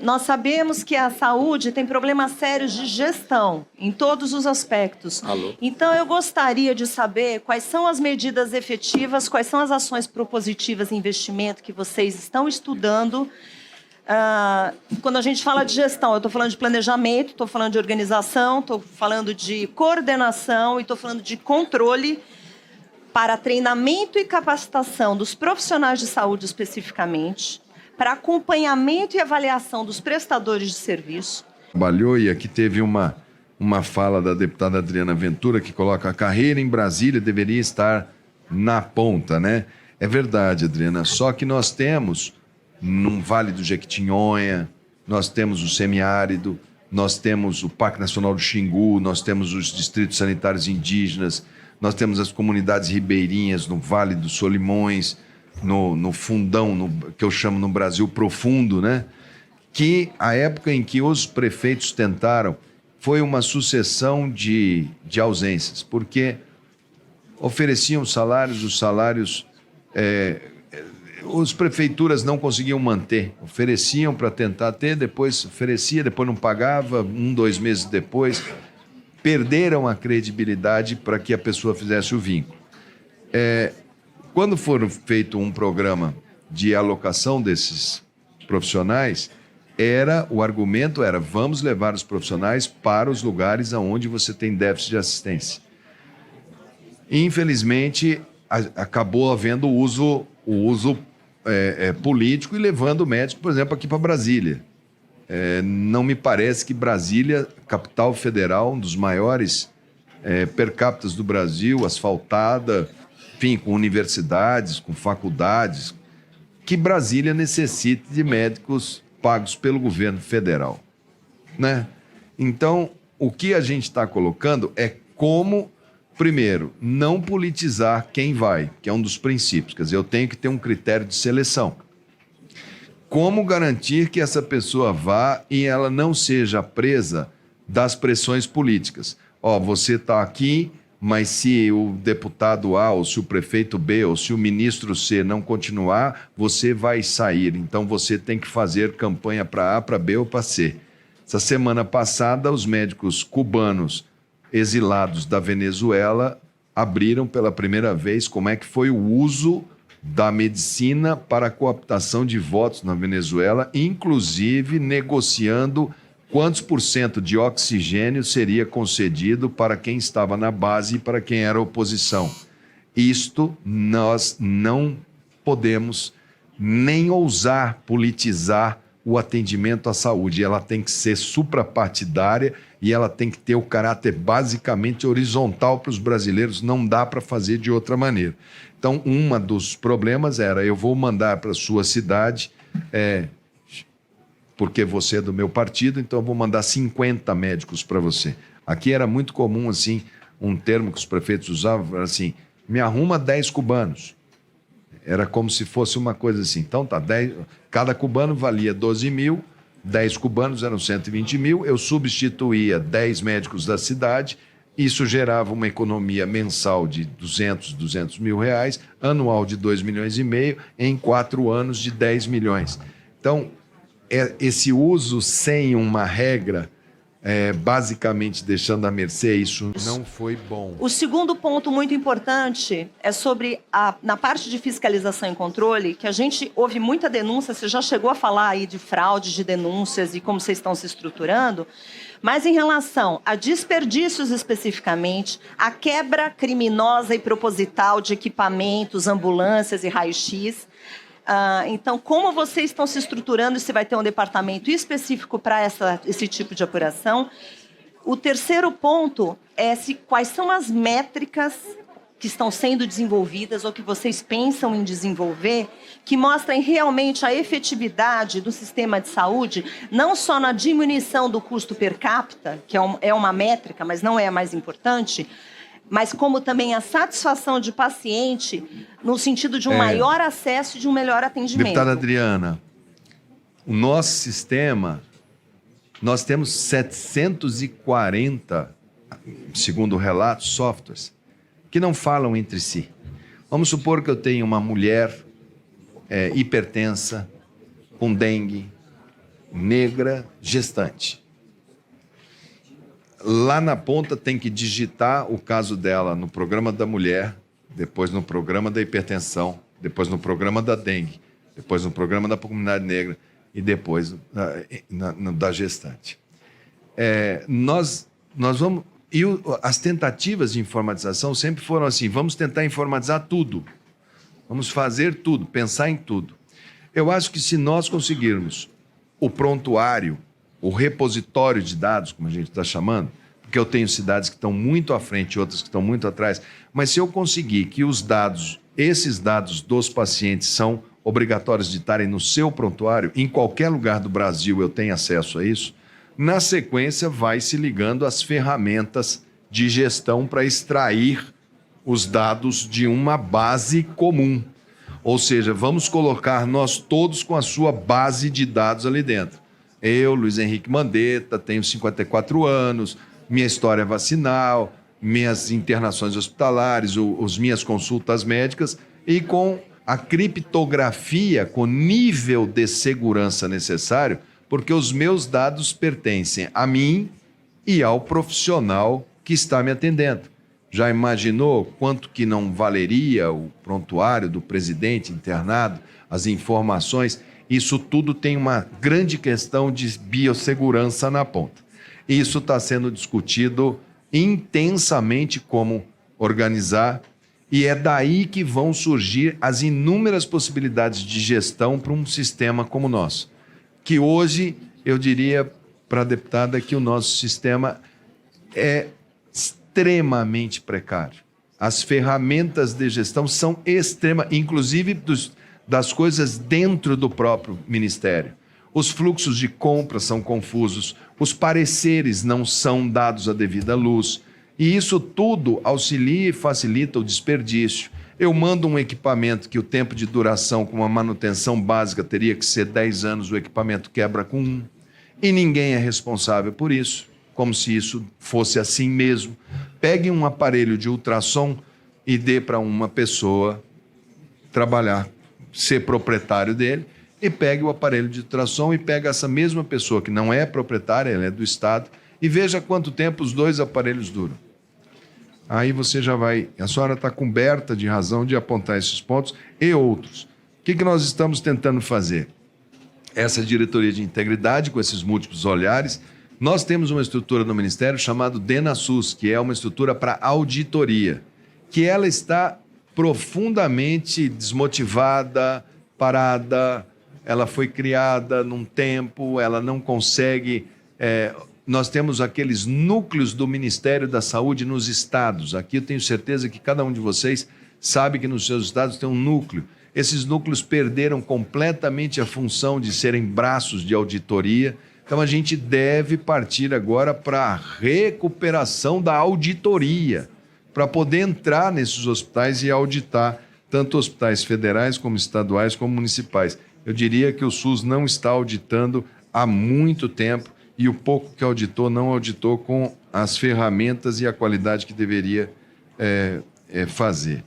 Nós sabemos que a saúde tem problemas sérios de gestão, em todos os aspectos. Alô? Então, eu gostaria de saber quais são as medidas efetivas, quais são as ações propositivas de investimento que vocês estão estudando. Quando a gente fala de gestão, eu estou falando de planejamento, estou falando de organização, estou falando de coordenação e estou falando de controle para treinamento e capacitação dos profissionais de saúde especificamente, para acompanhamento e avaliação dos prestadores de serviço. Trabalhou, e aqui teve uma fala da deputada Adriana Ventura, que coloca: a carreira em Brasília deveria estar na ponta, né? É verdade, Adriana, só que nós temos, no Vale do Jequitinhonha, nós temos o semiárido, nós temos o Parque Nacional do Xingu, nós temos os distritos sanitários indígenas, nós temos as comunidades ribeirinhas no Vale dos Solimões, no fundão, que eu chamo no Brasil profundo, né? Que a época em que os prefeitos tentaram foi uma sucessão de ausências, porque ofereciam salários, os salários, as prefeituras não conseguiam manter, ofereciam para tentar ter, depois oferecia, depois não pagava, 2 meses depois, perderam a credibilidade para que a pessoa fizesse o vínculo. Quando for feito um programa de alocação desses profissionais, o argumento era: vamos levar os profissionais para os lugares onde você tem déficit de assistência. Infelizmente, acabou havendo o uso político e levando o médico, por exemplo, aqui para Brasília. Não me parece que Brasília, capital federal, um dos maiores per capita do Brasil, asfaltada, enfim, com universidades, com faculdades, que Brasília necessite de médicos pagos pelo governo federal, né? Então, o que a gente está colocando é como, primeiro, não politizar quem vai, que é um dos princípios. Quer dizer, eu tenho que ter um critério de seleção. Como garantir que essa pessoa vá e ela não seja presa das pressões políticas? Você está aqui, mas se o deputado A, ou se o prefeito B, ou se o ministro C não continuar, você vai sair. Então, você tem que fazer campanha para A, para B ou para C. Essa semana passada, os médicos cubanos exilados da Venezuela abriram pela primeira vez como é que foi o uso da medicina para a cooptação de votos na Venezuela, inclusive negociando quantos % de oxigênio seria concedido para quem estava na base e para quem era oposição. Isto nós não podemos nem ousar politizar o atendimento à saúde. Ela tem que ser suprapartidária e ela tem que ter o caráter basicamente horizontal para os brasileiros. Não dá para fazer de outra maneira. Então, um dos problemas era: eu vou mandar para a sua cidade, porque você é do meu partido, então eu vou mandar 50 médicos para você. Aqui era muito comum, assim, um termo que os prefeitos usavam, assim: me arruma 10 cubanos. Era como se fosse uma coisa assim. Então, cada cubano valia 12 mil, 10 cubanos eram 120 mil, eu substituía 10 médicos da cidade, isso gerava uma economia mensal de 200 mil reais, anual de 2,5 milhões, em 4 anos de 10 milhões. Então, esse uso sem uma regra, basicamente deixando à mercê, isso não foi bom. O segundo ponto muito importante é sobre na parte de fiscalização e controle, que a gente ouve muita denúncia. Você já chegou a falar aí de fraude, de denúncias e como vocês estão se estruturando, mas em relação a desperdícios especificamente, a quebra criminosa e proposital de equipamentos, ambulâncias e raio-x. Então, como vocês estão se estruturando e se vai ter um departamento específico para esse tipo de apuração? O terceiro ponto é quais são as métricas que estão sendo desenvolvidas ou que vocês pensam em desenvolver que mostrem realmente a efetividade do sistema de saúde, não só na diminuição do custo per capita, que é uma métrica, mas não é a mais importante, mas como também a satisfação de paciente no sentido de um maior acesso e de um melhor atendimento. Deputada Adriana, o nosso sistema, nós temos 740, segundo o relato, softwares, que não falam entre si. Vamos supor que eu tenho uma mulher hipertensa, com dengue, negra gestante. Lá na ponta tem que digitar o caso dela no programa da mulher, depois no programa da hipertensão, depois no programa da dengue, depois no programa da comunidade negra e depois da gestante. Nós vamos... E as tentativas de informatização sempre foram assim, vamos tentar informatizar tudo, vamos fazer tudo, pensar em tudo. Eu acho que se nós conseguirmos o prontuário, o repositório de dados, como a gente está chamando, porque eu tenho cidades que estão muito à frente e outras que estão muito atrás, mas se eu conseguir que os dados, esses dados dos pacientes são obrigatórios de estarem no seu prontuário, em qualquer lugar do Brasil eu tenho acesso a isso, na sequência vai se ligando às ferramentas de gestão para extrair os dados de uma base comum. Ou seja, vamos colocar nós todos com a sua base de dados ali dentro. Eu, Luiz Henrique Mandetta, tenho 54 anos, minha história vacinal, minhas internações hospitalares, as minhas consultas médicas, e com a criptografia, com nível de segurança necessário, porque os meus dados pertencem a mim e ao profissional que está me atendendo. Já imaginou quanto que não valeria o prontuário do presidente internado, as informações? Isso tudo tem uma grande questão de biossegurança na ponta. Isso está sendo discutido intensamente como organizar, e é daí que vão surgir as inúmeras possibilidades de gestão para um sistema como o nosso. Que hoje, eu diria para a deputada que o nosso sistema é extremamente precário. As ferramentas de gestão são inclusive das coisas dentro do próprio Ministério. Os fluxos de compra são confusos, os pareceres não são dados à devida luz, e isso tudo auxilia e facilita o desperdício. Eu mando um equipamento que o tempo de duração com uma manutenção básica teria que ser 10 anos, o equipamento quebra com 1, e ninguém é responsável por isso, como se isso fosse assim mesmo. Pegue um aparelho de ultrassom e dê para uma pessoa trabalhar, ser proprietário dele, e pegue o aparelho de ultrassom e pega essa mesma pessoa, que não é proprietária, ela é do Estado, e veja quanto tempo os dois aparelhos duram. Aí você já vai... A senhora está coberta de razão de apontar esses pontos e outros. O que nós estamos tentando fazer? Essa diretoria de integridade, com esses múltiplos olhares, nós temos uma estrutura no Ministério chamada DENASUS, que é uma estrutura para auditoria, que ela está profundamente desmotivada, parada, ela foi criada num tempo, ela não consegue... Nós temos aqueles núcleos do Ministério da Saúde nos estados. Aqui eu tenho certeza que cada um de vocês sabe que nos seus estados tem um núcleo. Esses núcleos perderam completamente a função de serem braços de auditoria. Então a gente deve partir agora para a recuperação da auditoria, para poder entrar nesses hospitais e auditar tanto hospitais federais como estaduais como municipais. Eu diria que o SUS não está auditando há muito tempo, e o pouco que auditou, não auditou com as ferramentas e a qualidade que deveria fazer.